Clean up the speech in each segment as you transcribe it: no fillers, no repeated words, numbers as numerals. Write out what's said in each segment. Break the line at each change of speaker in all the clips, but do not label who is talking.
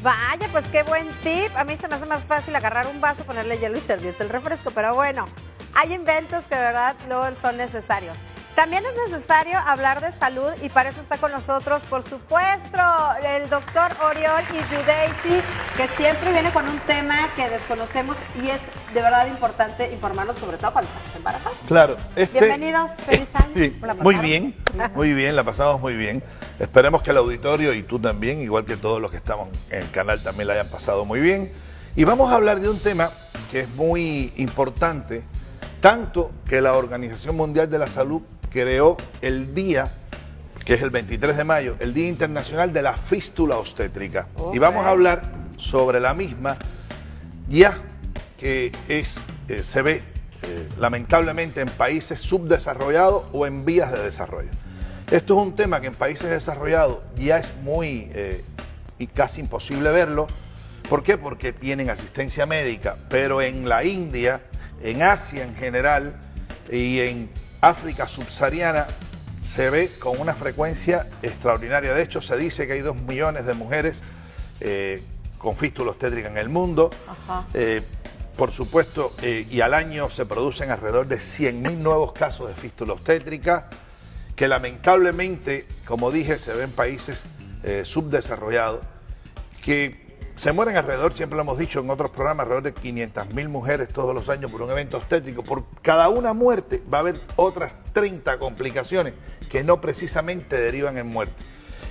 Vaya, pues qué buen tip. A mí se me hace más fácil agarrar un vaso, ponerle hielo y servirte el refresco. Pero bueno, hay inventos que de verdad no son necesarios. También es necesario hablar de salud y para eso está con nosotros, por supuesto, el doctor Oriol Yudeitsi, que siempre viene con un tema que desconocemos y es de verdad importante informarnos, sobre todo cuando estamos embarazados.
Claro.
Bienvenidos, feliz año.
Sí, muy bien, la pasamos muy bien. Esperemos que el auditorio y tú también, igual que todos los que estamos en el canal, también la hayan pasado muy bien. Y vamos a hablar de un tema que es muy importante, tanto que la Organización Mundial de la Salud creó el día, que es el 23 de mayo, el Día Internacional de la Fístula Obstétrica. Okay. Y vamos a hablar sobre la misma, ya que se ve lamentablemente en países subdesarrollados o en vías de desarrollo. Esto es un tema que en países desarrollados ya es muy y casi imposible verlo. ¿Por qué? Porque tienen asistencia médica, pero en la India, en Asia en general y en África subsahariana se ve con una frecuencia extraordinaria. De hecho, se dice que hay 2 millones de mujeres con fístula obstétrica en el mundo. Por supuesto, y al año se producen alrededor de 100.000 nuevos casos de fístula obstétrica, que lamentablemente, como dije, se ven en países subdesarrollados, que se mueren alrededor, siempre lo hemos dicho en otros programas, alrededor de 500.000 mujeres todos los años por un evento obstétrico. Por cada una muerte va a haber otras 30 complicaciones que no precisamente derivan en muerte.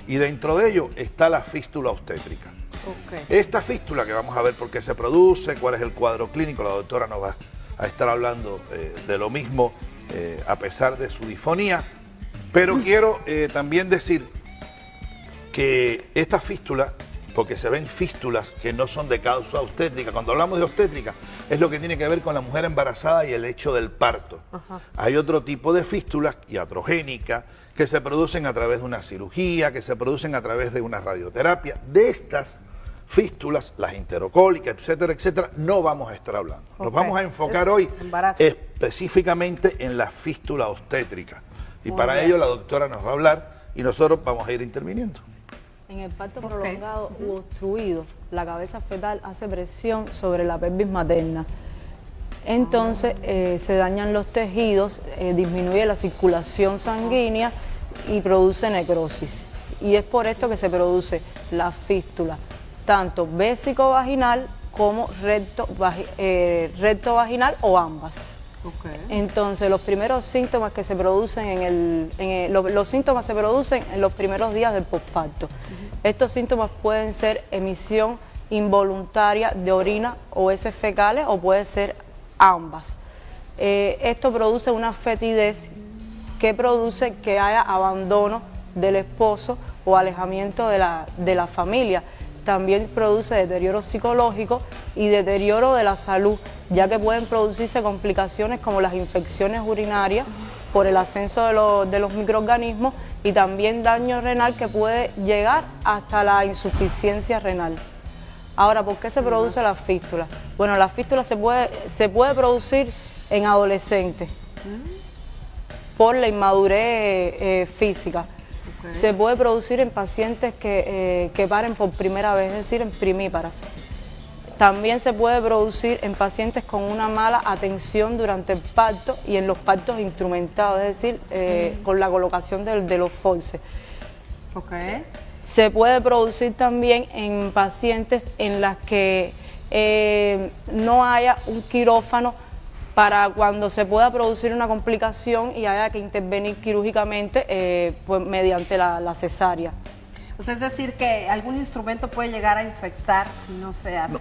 Y dentro de ello está la fístula obstétrica. Okay. Esta fístula, que vamos a ver por qué se produce, cuál es el cuadro clínico, la doctora nos va a estar hablando de lo mismo a pesar de su disfonía. Pero quiero también decir que esta fístula, porque se ven fístulas que no son de causa obstétrica. Cuando hablamos de obstétrica, es lo que tiene que ver con la mujer embarazada y el hecho del parto. Hay otro tipo de fístulas, iatrogénicas, que se producen a través de una cirugía, que se producen a través de una radioterapia. De estas fístulas, las enterocólicas, etcétera, etcétera, no vamos a estar hablando. Nos vamos a enfocar hoy específicamente en la fístula obstétrica. Y para ello la doctora nos va a hablar y nosotros vamos a ir interviniendo.
En el parto prolongado u obstruido, la cabeza fetal hace presión sobre la pelvis materna. Entonces se dañan los tejidos, disminuye la circulación sanguínea y produce necrosis. Y es por esto que se produce la fístula, tanto vésico-vaginal como recto-vaginal o ambas. Entonces los primeros síntomas que se producen los síntomas se producen en los primeros días del posparto. Estos síntomas pueden ser emisión involuntaria de orina o heces fecales o puede ser ambas. Esto produce una fetidez que produce que haya abandono del esposo o alejamiento de la familia. También produce deterioro psicológico y deterioro de la salud, ya que pueden producirse complicaciones como las infecciones urinarias por el ascenso de los microorganismos y también daño renal que puede llegar hasta la insuficiencia renal. Ahora, ¿por qué se produce la fístula? Bueno, la fístula se puede producir en adolescentes por la inmadurez física. Se puede producir en pacientes que paren por primera vez, es decir, en primíparas. También se puede producir en pacientes con una mala atención durante el parto y en los partos instrumentados, es decir, con la colocación de los forceps. Se puede producir también en pacientes en las que no haya un quirófano para cuando se pueda producir una complicación y haya que intervenir quirúrgicamente pues mediante la cesárea.
O sea, es decir, que algún instrumento puede llegar a infectar si no se hace.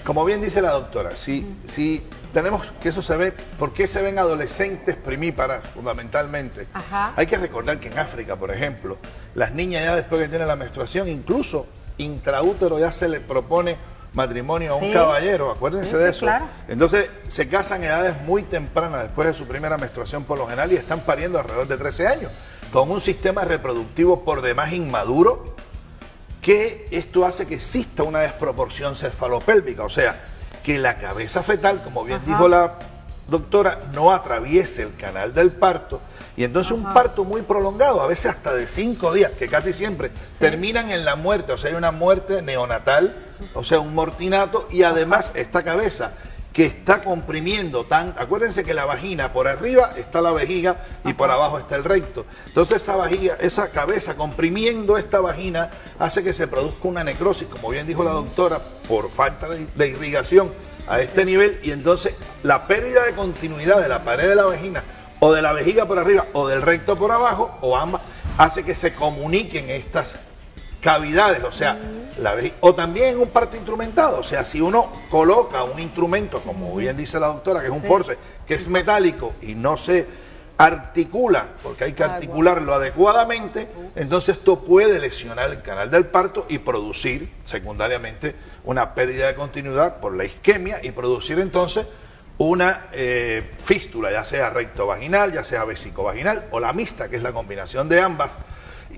Como bien dice la doctora, si tenemos que eso se ve, ¿por qué se ven adolescentes primíparas fundamentalmente? Hay que recordar que en África, por ejemplo, las niñas ya después que tienen la menstruación, incluso intraútero ya se le propone matrimonio a un caballero, acuérdense de eso. Claro. Entonces se casan a edades muy tempranas después de su primera menstruación por lo general y están pariendo alrededor de 13 años, con un sistema reproductivo por demás inmaduro, que esto hace que exista una desproporción cefalopélvica, o sea, que la cabeza fetal, como bien dijo la doctora, no atraviese el canal del parto Y entonces un parto muy prolongado, a veces hasta de 5 días, que casi siempre terminan en la muerte, o sea, hay una muerte neonatal, o sea, un mortinato, y además esta cabeza que está comprimiendo acuérdense que la vagina, por arriba está la vejiga y por abajo está el recto. Entonces esa cabeza comprimiendo esta vagina hace que se produzca una necrosis, como bien dijo la doctora, por falta de irrigación a este nivel, y entonces la pérdida de continuidad de la pared de la vagina, o de la vejiga por arriba, o del recto por abajo, o ambas, hace que se comuniquen estas cavidades, o sea, o también un parto instrumentado, o sea, si uno coloca un instrumento, como bien dice la doctora, que es un forceps, que es metálico y no se articula, porque hay que articularlo adecuadamente, entonces esto puede lesionar el canal del parto y producir secundariamente una pérdida de continuidad por la isquemia y producir entonces una fístula, ya sea rectovaginal, ya sea vesicovaginal o la mixta, que es la combinación de ambas.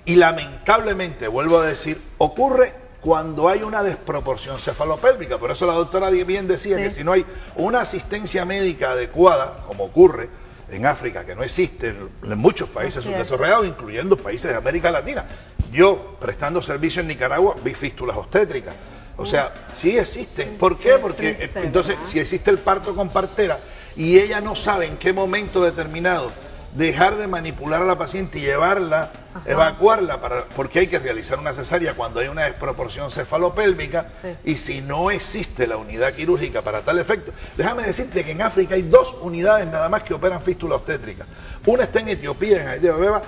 Y lamentablemente, vuelvo a decir, ocurre cuando hay una desproporción cefalopélvica. Por eso la doctora bien decía que si no hay una asistencia médica adecuada, como ocurre en África, que no existe en muchos países subdesarrollados, incluyendo países de América Latina. Yo, prestando servicio en Nicaragua, vi fístulas obstétricas. O sea, sí existen. ¿Por qué? Porque entonces, si existe el parto con partera y ella no sabe en qué momento determinado dejar de manipular a la paciente y llevarla, evacuarla, porque hay que realizar una cesárea cuando hay una desproporción cefalopélvica, y si no existe la unidad quirúrgica para tal efecto. Déjame decirte que en África hay 2 unidades nada más que operan fístula obstétrica. Una está en Etiopía, en Addis Abeba,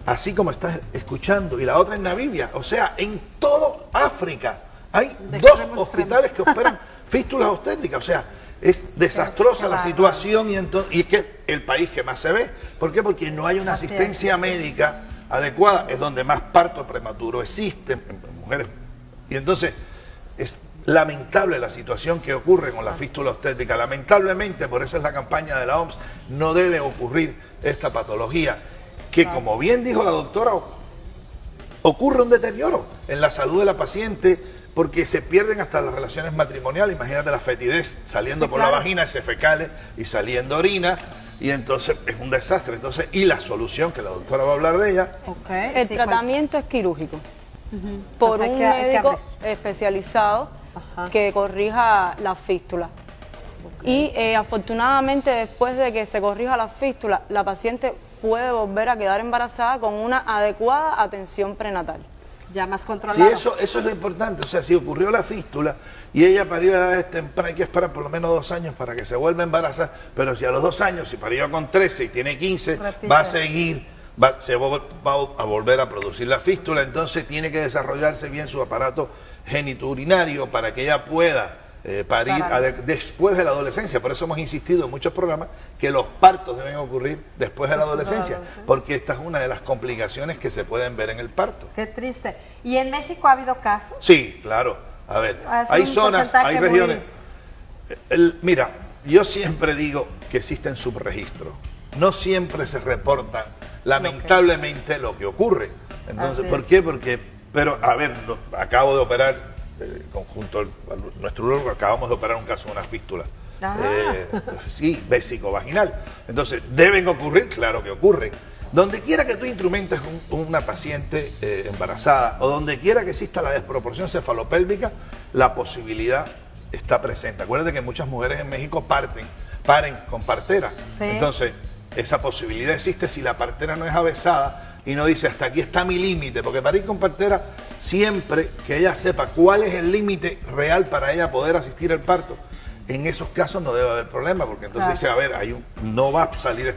así como estás escuchando, y la otra en Namibia. O sea, en todo África hay 2 hospitales que operan fístulas obstétricas. O sea, es desastrosa la situación, y es que es el país que más se ve. ¿Por qué? Porque no hay una asistencia médica adecuada, es donde más parto prematuro existe en mujeres. Y entonces es lamentable la situación que ocurre con la fístula obstétrica. Lamentablemente, por eso es la campaña de la OMS, no debe ocurrir esta patología, que como bien dijo la doctora, ocurre un deterioro en la salud de la paciente, porque se pierden hasta las relaciones matrimoniales. Imagínate la fetidez saliendo por la vagina, ese fecales y saliendo orina, y entonces es un desastre. Entonces, y la solución, que la doctora va a hablar de ella.
El tratamiento es quirúrgico, por un médico especializado que corrija la fístula. Y afortunadamente, después de que se corrija la fístula, la paciente puede volver a quedar embarazada con una adecuada atención prenatal.
Ya más controlado.
Sí, eso es lo importante. O sea, si ocurrió la fístula y ella parió a edades tempranas, hay que esperar por lo menos 2 años para que se vuelva a embarazar. Pero si a los 2 años, si parió con 13 y tiene 15, va a seguir, se va a volver a producir la fístula. Entonces tiene que desarrollarse bien su aparato genitourinario para que ella pueda parir después de la adolescencia. Por eso hemos insistido en muchos programas que los partos deben ocurrir después de la adolescencia, porque esta es una de las complicaciones que se pueden ver en el parto.
Qué triste. ¿Y en México ha habido casos?
Sí, claro. A ver, hay zonas, hay regiones. Mira, yo siempre digo que existen subregistros. No siempre se reportan, lamentablemente, lo que ocurre. Entonces, ¿por qué? Pero, a ver, acabo de operar conjunto a nuestro urologo, acabamos de operar un caso de una fístula. Sí, vesicovaginal. Entonces, ¿deben ocurrir? Claro que ocurren. Donde quiera que tú instrumentes una paciente embarazada, o donde quiera que exista la desproporción cefalopélvica, la posibilidad está presente. Acuérdate que muchas mujeres en México paren con partera. Entonces, esa posibilidad existe si la partera no es avesada y no dice hasta aquí está mi límite, porque parir con partera, siempre que ella sepa cuál es el límite real para ella poder asistir al parto, en esos casos no debe haber problema, porque entonces dice, a ver, no va a salir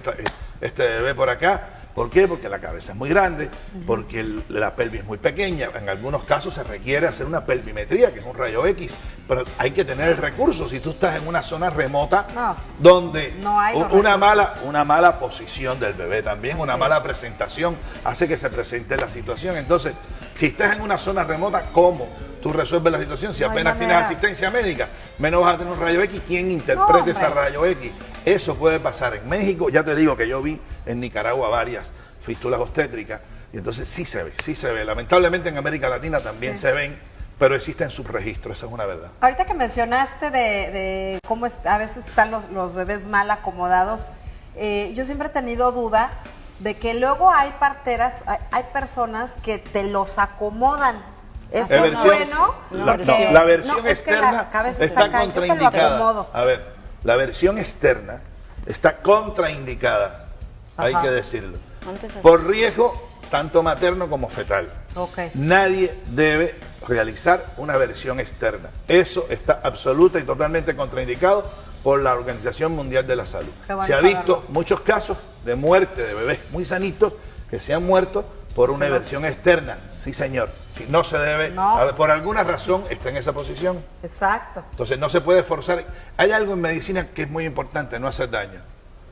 este bebé por acá. ¿Por qué? Porque la cabeza es muy grande, porque la pelvis es muy pequeña. En algunos casos se requiere hacer una pelvimetría, que es un rayo X, pero hay que tener el recurso. Si tú estás en una zona remota, donde una mala posición del bebé también, una mala presentación, hace que se presente la situación. Entonces, si estás en una zona remota, ¿cómo tú resuelves la situación? Si apenas tienes asistencia médica, menos vas a tener un rayo X, ¿quién interprete ese rayo X? Eso puede pasar en México. Ya te digo que yo vi en Nicaragua varias fístulas obstétricas, y entonces sí se ve. Lamentablemente en América Latina también se ven, pero existen subregistros, esa es una verdad.
Ahorita que mencionaste de cómo a veces están los bebés mal acomodados, yo siempre he tenido duda de que luego hay parteras, hay personas que te los acomodan. Eso es bueno.
La versión externa
la cabeza
está
acá, yo te lo
contraindicada.
acomodo.
A ver, la versión externa está contraindicada, hay que decirlo, por riesgo tanto materno como fetal. Nadie debe realizar una versión externa. Eso está absoluta y totalmente contraindicado por la Organización Mundial de la Salud. Se ha visto muchos casos de muerte de bebés muy sanitos que se han muerto por una versión externa. Sí, señor. Si no se debe, a ver, por alguna razón está en esa posición.
Exacto.
Entonces no se puede forzar. Hay algo en medicina que es muy importante, no hacer daño.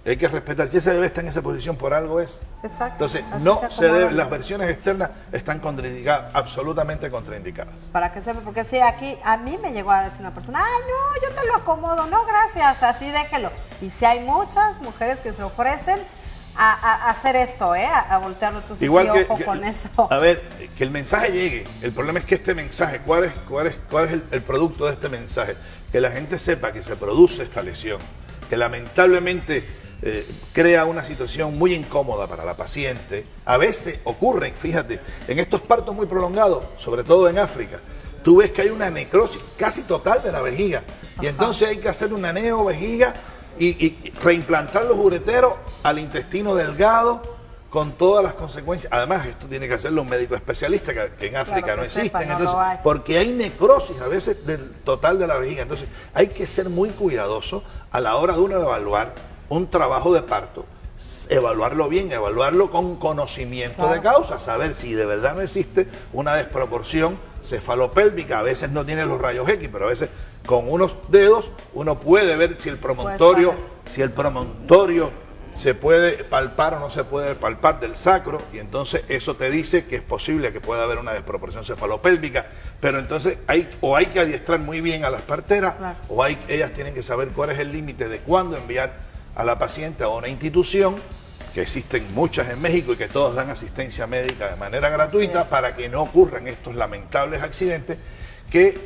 Hay que respetar. Si ese bebé está en esa posición, por algo es.
Exacto.
Entonces no se debe, las versiones externas están contraindicadas, absolutamente contraindicadas.
Para que sepa, porque si aquí a mí me llegó a decir una persona, ay no, yo te lo acomodo, no gracias, así déjelo. Y si hay muchas mujeres que se ofrecen a hacer esto, a voltearlo, entonces
igual
sí,
que,
ojo con eso.
A ver, que el mensaje llegue. El problema es que este mensaje, ¿cuál es el producto de este mensaje? Que la gente sepa que se produce esta lesión, que lamentablemente crea una situación muy incómoda para la paciente. A veces ocurren, fíjate, en estos partos muy prolongados, sobre todo en África, tú ves que hay una necrosis casi total de la vejiga. Y entonces hay que hacer una neovejiga y reimplantar los ureteros al intestino delgado con todas las consecuencias. Además, esto tiene que hacerlo un médico especialista, que en África no existen, entonces, porque hay necrosis a veces del total de la vejiga. Entonces, hay que ser muy cuidadoso a la hora de uno evaluar un trabajo de parto, evaluarlo bien, evaluarlo con conocimiento de causa, saber si de verdad no existe una desproporción cefalopélvica. A veces no tiene los rayos X, pero a veces con unos dedos uno puede ver si el promontorio se puede palpar o no se puede palpar del sacro, y entonces eso te dice que es posible que pueda haber una desproporción cefalopélvica. Pero entonces hay que adiestrar muy bien a las parteras, o ellas tienen que saber cuál es el límite de cuándo enviar a la paciente a una institución, que existen muchas en México y que todos dan asistencia médica de manera gratuita, para que no ocurran estos lamentables accidentes que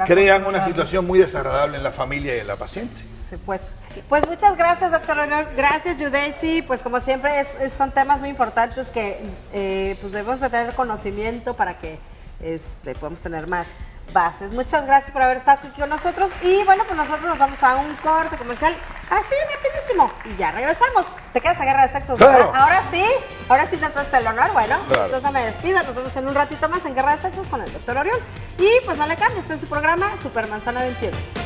crean una situación muy desagradable en la familia y en la paciente.
Sí, pues muchas gracias, doctor Leonor. Gracias, Yudeisi. Pues como siempre son temas muy importantes que pues debemos de tener conocimiento para que podamos tener más bases. Muchas gracias por haber estado aquí con nosotros. Y bueno, pues nosotros nos vamos a un corte comercial así rapidísimo y ya regresamos. ¿Te quedas a Guerra de Sexos?
Claro.
Ahora sí nos haces el honor. Bueno, entonces no me despida. Nos vemos en un ratito más en Guerra de Sexos con el doctor Orión. Y pues no le cambie, está en su programa Super Manzana 21.